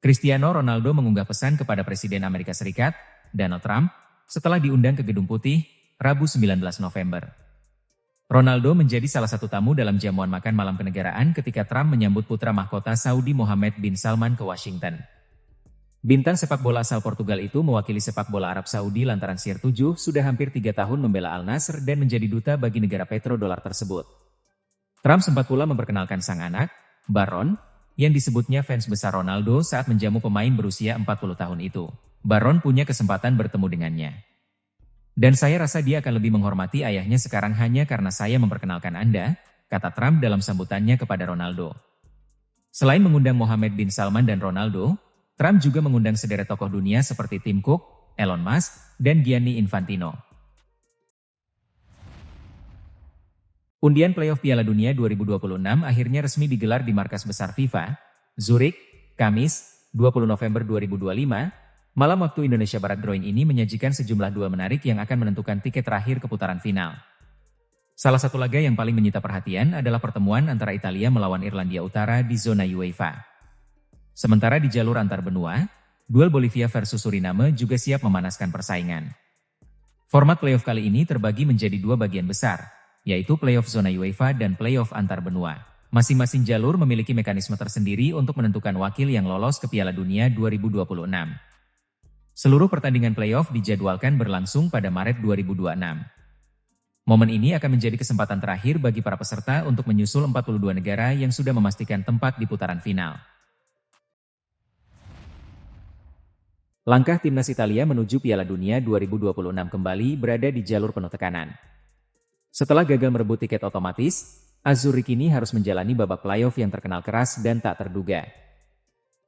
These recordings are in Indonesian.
Cristiano Ronaldo mengunggah pesan kepada Presiden Amerika Serikat, Donald Trump, setelah diundang ke Gedung Putih, Rabu 19 November. Ronaldo menjadi salah satu tamu dalam jamuan makan malam kenegaraan ketika Trump menyambut putra mahkota Saudi Mohammed bin Salman ke Washington. Bintang sepak bola asal Portugal itu mewakili sepak bola Arab Saudi lantaran CR7 sudah hampir 3 tahun membela Al Nassr dan menjadi duta bagi negara petrodolar tersebut. Trump sempat pula memperkenalkan sang anak, Baron, yang disebutnya fans besar Ronaldo saat menjamu pemain berusia 40 tahun itu. Baron punya kesempatan bertemu dengannya. Dan saya rasa dia akan lebih menghormati ayahnya sekarang hanya karena saya memperkenalkan Anda, kata Trump dalam sambutannya kepada Ronaldo. Selain mengundang Mohammed bin Salman dan Ronaldo, Trump juga mengundang sederet tokoh dunia seperti Tim Cook, Elon Musk, dan Gianni Infantino. Undian playoff Piala Dunia 2026 akhirnya resmi digelar di markas besar FIFA, Zurich, Kamis, 20 November 2025, malam waktu Indonesia Barat. Drawing ini menyajikan sejumlah duel menarik yang akan menentukan tiket terakhir ke putaran final. Salah satu laga yang paling menyita perhatian adalah pertemuan antara Italia melawan Irlandia Utara di zona UEFA. Sementara di jalur antar benua, duel Bolivia versus Suriname juga siap memanaskan persaingan. Format playoff kali ini terbagi menjadi dua bagian besar, yaitu playoff zona UEFA dan playoff antar benua. Masing-masing jalur memiliki mekanisme tersendiri untuk menentukan wakil yang lolos ke Piala Dunia 2026. Seluruh pertandingan playoff dijadwalkan berlangsung pada Maret 2026. Momen ini akan menjadi kesempatan terakhir bagi para peserta untuk menyusul 42 negara yang sudah memastikan tempat di putaran final. Langkah timnas Italia menuju Piala Dunia 2026 kembali berada di jalur penuh tekanan. Setelah gagal merebut tiket otomatis, Azzurri kini harus menjalani babak playoff yang terkenal keras dan tak terduga.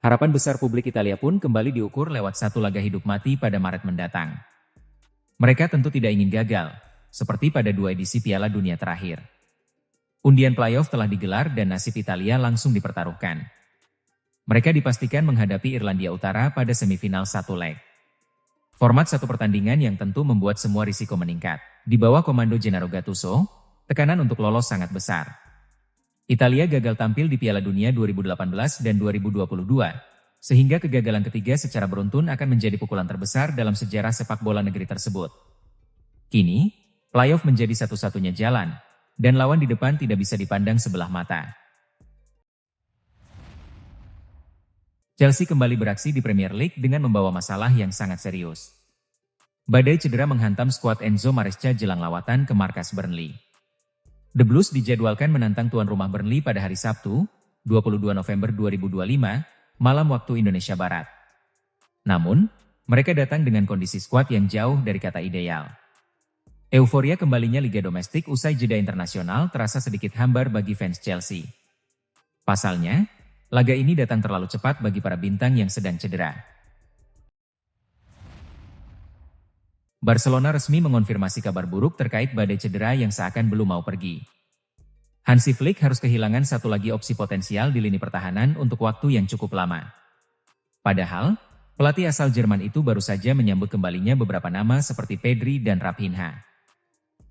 Harapan besar publik Italia pun kembali diukur lewat satu laga hidup mati pada Maret mendatang. Mereka tentu tidak ingin gagal, seperti pada 2 edisi Piala Dunia terakhir. Undian playoff telah digelar dan nasib Italia langsung dipertaruhkan. Mereka dipastikan menghadapi Irlandia Utara pada semifinal satu leg. Format satu pertandingan yang tentu membuat semua risiko meningkat. Di bawah komando Gennaro Gattuso, tekanan untuk lolos sangat besar. Italia gagal tampil di Piala Dunia 2018 dan 2022, sehingga kegagalan ketiga secara beruntun akan menjadi pukulan terbesar dalam sejarah sepak bola negeri tersebut. Kini, playoff menjadi satu-satunya jalan, dan lawan di depan tidak bisa dipandang sebelah mata. Chelsea kembali beraksi di Premier League dengan membawa masalah yang sangat serius. Badai cedera menghantam skuad Enzo Maresca jelang lawatan ke markas Burnley. The Blues dijadwalkan menantang tuan rumah Burnley pada hari Sabtu, 22 November 2025, malam waktu Indonesia Barat. Namun, mereka datang dengan kondisi skuad yang jauh dari kata ideal. Euforia kembalinya Liga Domestik usai jeda internasional terasa sedikit hambar bagi fans Chelsea. Pasalnya, laga ini datang terlalu cepat bagi para bintang yang sedang cedera. Barcelona resmi mengonfirmasi kabar buruk terkait badai cedera yang seakan belum mau pergi. Hansi Flick harus kehilangan satu lagi opsi potensial di lini pertahanan untuk waktu yang cukup lama. Padahal, pelatih asal Jerman itu baru saja menyambut kembalinya beberapa nama seperti Pedri dan Raphinha.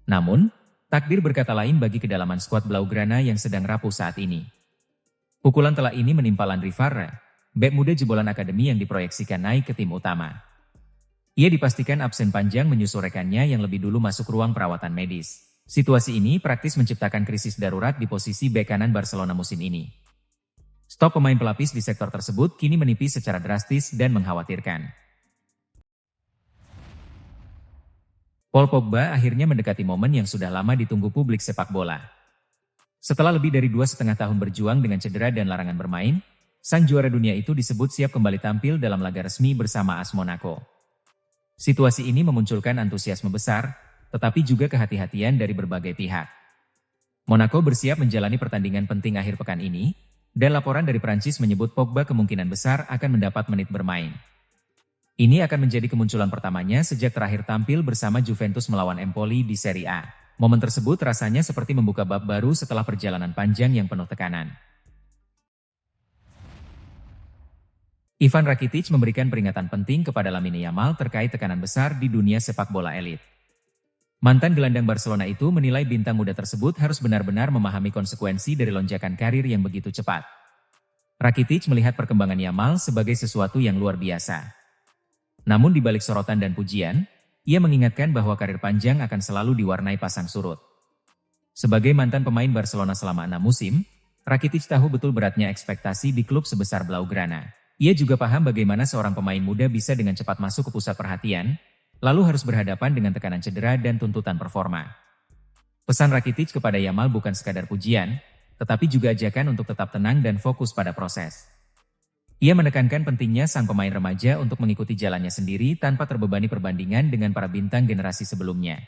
Namun, takdir berkata lain bagi kedalaman skuad Blaugrana yang sedang rapuh saat ini. Pukulan telak ini menimpa Landry Farre, bek muda jebolan akademi yang diproyeksikan naik ke tim utama. Ia dipastikan absen panjang menyusul rekannya yang lebih dulu masuk ruang perawatan medis. Situasi ini praktis menciptakan krisis darurat di posisi bek kanan Barcelona musim ini. Stok pemain pelapis di sektor tersebut kini menipis secara drastis dan mengkhawatirkan. Paul Pogba akhirnya mendekati momen yang sudah lama ditunggu publik sepak bola. Setelah lebih dari 2,5 tahun berjuang dengan cedera dan larangan bermain, sang juara dunia itu disebut siap kembali tampil dalam laga resmi bersama AS Monaco. Situasi ini memunculkan antusiasme besar, tetapi juga kehati-hatian dari berbagai pihak. Monaco bersiap menjalani pertandingan penting akhir pekan ini, dan laporan dari Prancis menyebut Pogba kemungkinan besar akan mendapat menit bermain. Ini akan menjadi kemunculan pertamanya sejak terakhir tampil bersama Juventus melawan Empoli di Serie A. Momen tersebut rasanya seperti membuka bab baru setelah perjalanan panjang yang penuh tekanan. Ivan Rakitic memberikan peringatan penting kepada Lamine Yamal terkait tekanan besar di dunia sepak bola elit. Mantan gelandang Barcelona itu menilai bintang muda tersebut harus benar-benar memahami konsekuensi dari lonjakan karir yang begitu cepat. Rakitic melihat perkembangan Yamal sebagai sesuatu yang luar biasa. Namun di balik sorotan dan pujian, ia mengingatkan bahwa karir panjang akan selalu diwarnai pasang surut. Sebagai mantan pemain Barcelona selama 6 musim, Rakitic tahu betul beratnya ekspektasi di klub sebesar Blaugrana. Ia juga paham bagaimana seorang pemain muda bisa dengan cepat masuk ke pusat perhatian, lalu harus berhadapan dengan tekanan cedera dan tuntutan performa. Pesan Rakitic kepada Yamal bukan sekadar pujian, tetapi juga ajakan untuk tetap tenang dan fokus pada proses. Ia menekankan pentingnya sang pemain remaja untuk mengikuti jalannya sendiri tanpa terbebani perbandingan dengan para bintang generasi sebelumnya.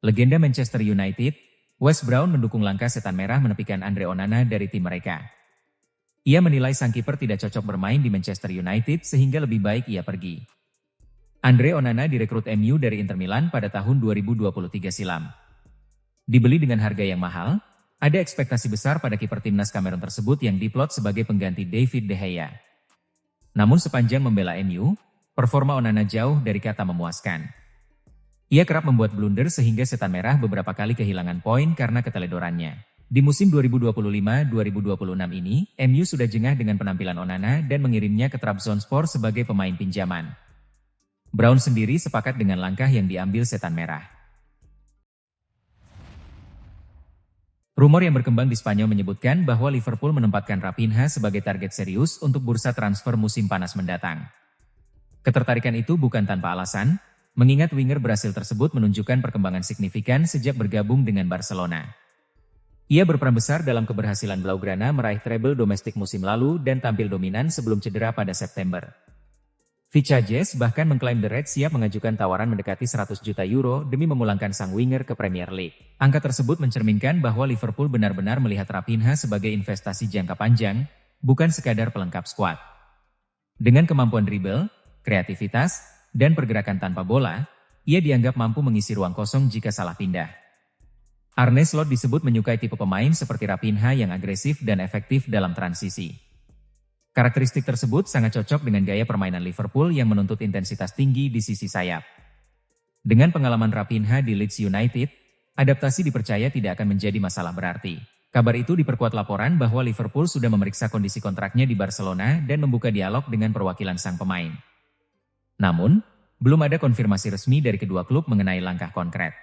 Legenda Manchester United, Wes Brown mendukung langkah setan merah menepikan Andre Onana dari tim mereka. Ia menilai sang kiper tidak cocok bermain di Manchester United sehingga lebih baik ia pergi. Andre Onana direkrut MU dari Inter Milan pada tahun 2023 silam. Dibeli dengan harga yang mahal, ada ekspektasi besar pada kiper timnas Kamerun tersebut yang diplot sebagai pengganti David De Gea. Namun sepanjang membela MU, performa Onana jauh dari kata memuaskan. Ia kerap membuat blunder sehingga setan merah beberapa kali kehilangan poin karena keteledorannya. Di musim 2025-2026 ini, MU sudah jengah dengan penampilan Onana dan mengirimnya ke Trabzonspor sebagai pemain pinjaman. Brown sendiri sepakat dengan langkah yang diambil setan merah. Rumor yang berkembang di Spanyol menyebutkan bahwa Liverpool menempatkan Raphinha sebagai target serius untuk bursa transfer musim panas mendatang. Ketertarikan itu bukan tanpa alasan, mengingat winger Brasil tersebut menunjukkan perkembangan signifikan sejak bergabung dengan Barcelona. Ia berperan besar dalam keberhasilan Blaugrana meraih treble domestik musim lalu dan tampil dominan sebelum cedera pada September. Vicajes bahkan mengklaim The Reds siap mengajukan tawaran mendekati 100 juta euro demi memulangkan sang winger ke Premier League. Angka tersebut mencerminkan bahwa Liverpool benar-benar melihat Raphinha sebagai investasi jangka panjang, bukan sekadar pelengkap skuad. Dengan kemampuan dribble, kreativitas, dan pergerakan tanpa bola, ia dianggap mampu mengisi ruang kosong jika salah pindah. Arne Slot disebut menyukai tipe pemain seperti Raphinha yang agresif dan efektif dalam transisi. Karakteristik tersebut sangat cocok dengan gaya permainan Liverpool yang menuntut intensitas tinggi di sisi sayap. Dengan pengalaman Raphinha di Leeds United, adaptasi dipercaya tidak akan menjadi masalah berarti. Kabar itu diperkuat laporan bahwa Liverpool sudah memeriksa kondisi kontraknya di Barcelona dan membuka dialog dengan perwakilan sang pemain. Namun, belum ada konfirmasi resmi dari kedua klub mengenai langkah konkret.